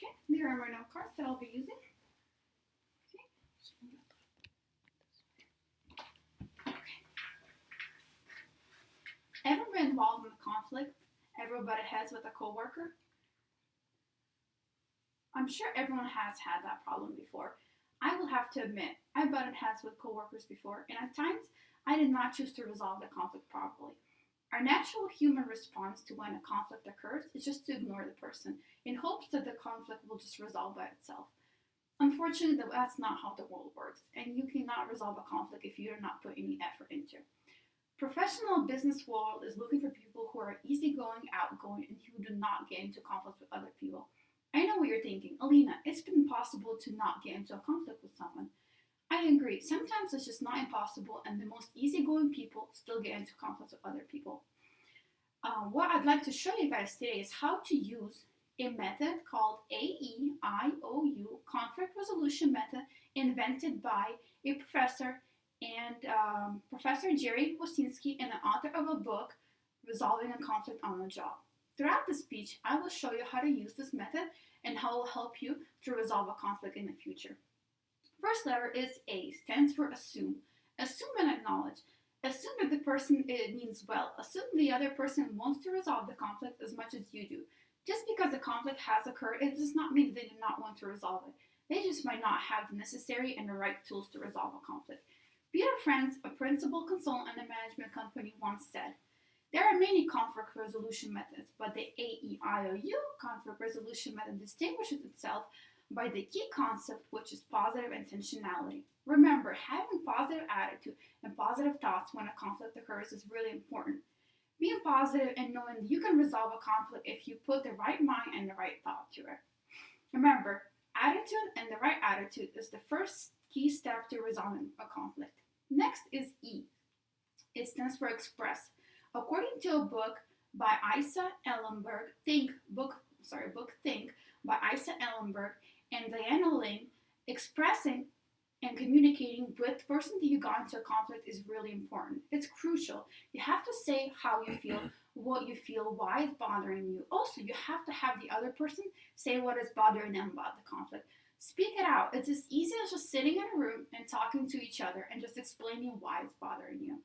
Okay, there are my note cards that I'll be using. Okay. Ever been involved in a conflict? Ever butted heads with a coworker? I'm sure everyone has had that problem before. I will have to admit, I butted heads with coworkers before, and at times I did not choose to resolve the conflict properly. Our natural human response to when a conflict occurs is just to ignore the person in hopes that the conflict will just resolve by itself. Unfortunately, that's not how the world works, and you cannot resolve a conflict if you do not put any effort into it. Professional business world is looking for people who are easygoing, outgoing, and who do not get into conflicts with other people. I know what you're thinking, Alina. It's been impossible to not get into a conflict with someone. I agree. Sometimes it's just not impossible, and the most easygoing people still get into conflicts with other people. What I'd like to show you guys today is how to use a method called AEIOU, conflict resolution method, invented by a professor and Professor Jerry Wosinski, and the author of a book, Resolving a Conflict on the Job. Throughout the speech, I will show you how to use this method and how it will help you to resolve a conflict in the future. First letter is A, stands for assume. Assume and acknowledge. Assume that the person means well. Assume the other person wants to resolve the conflict as much as you do. Just because the conflict has occurred, it does not mean they do not want to resolve it. They just might not have the necessary and the right tools to resolve a conflict. Peter Franz, a principal consultant in a management company, once said, "There are many conflict resolution methods, but the AEIOU conflict resolution method distinguishes itself by the key concept, which is positive intentionality. Remember, having positive attitude and positive thoughts when a conflict occurs is really important. Being positive and knowing that you can resolve a conflict if you put the right mind and the right thought to it. Remember, attitude and the right attitude is the first key step to resolving a conflict. Next is E. It stands for express. According to a book by Isa Ellenberg, book Think by Isa Ellenberg and Diana Ling, expressing and communicating with the person that you got into a conflict is really important. It's crucial. You have to say how you feel, what you feel, why it's bothering you. Also, you have to have the other person say what is bothering them about the conflict. Speak it out. It's as easy as just sitting in a room and talking to each other and just explaining why it's bothering you.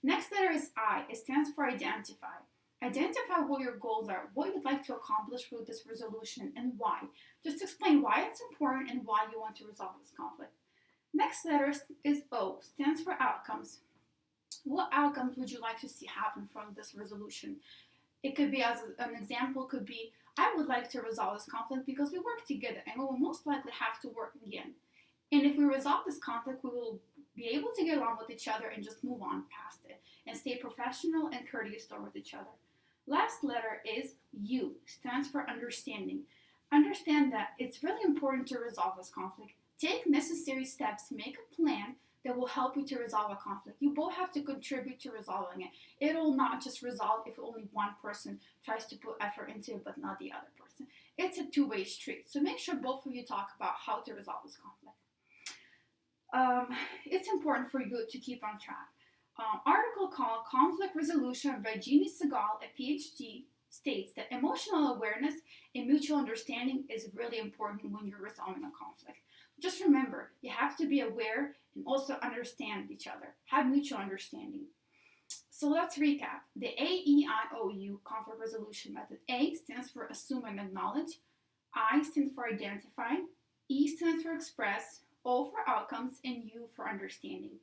Next letter is I. It stands for identify. Identify what your goals are, what you'd like to accomplish with this resolution, and why. Just explain why it's important and why you want to resolve this conflict. Next letter is O, stands for outcomes. What outcomes would you like to see happen from this resolution? It could be, as an example, could be, I would like to resolve this conflict because we work together and we will most likely have to work again. And if we resolve this conflict, we will be able to get along with each other and just move on past it and stay professional and courteous towards each other. Last letter is U, stands for understanding. Understand that it's really important to resolve this conflict. Take necessary steps to make a plan that will help you to resolve a conflict. You both have to contribute to resolving it. It will not just resolve if only one person tries to put effort into it, but not the other person. It's a two-way street. So make sure both of you talk about how to resolve this conflict. It's important for you to keep on track. Article called Conflict Resolution by Jeannie Segal, a PhD, states that emotional awareness and mutual understanding is really important when you're resolving a conflict. Just remember, you have to be aware and also understand each other. Have mutual understanding. So let's recap. The AEIOU conflict resolution method. A stands for assume and acknowledge. I stands for identify. E stands for express. O for outcomes, and U for understanding.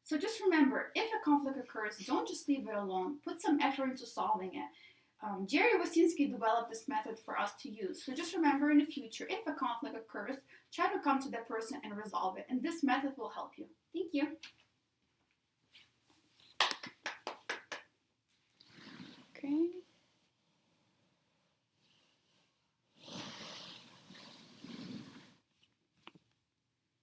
So just remember, if a conflict occurs, don't just leave it alone. Put some effort into solving it. Jerry Wosinski developed this method for us to use. So just remember in the future, if a conflict occurs, try to come to that person and resolve it. And this method will help you. Thank you.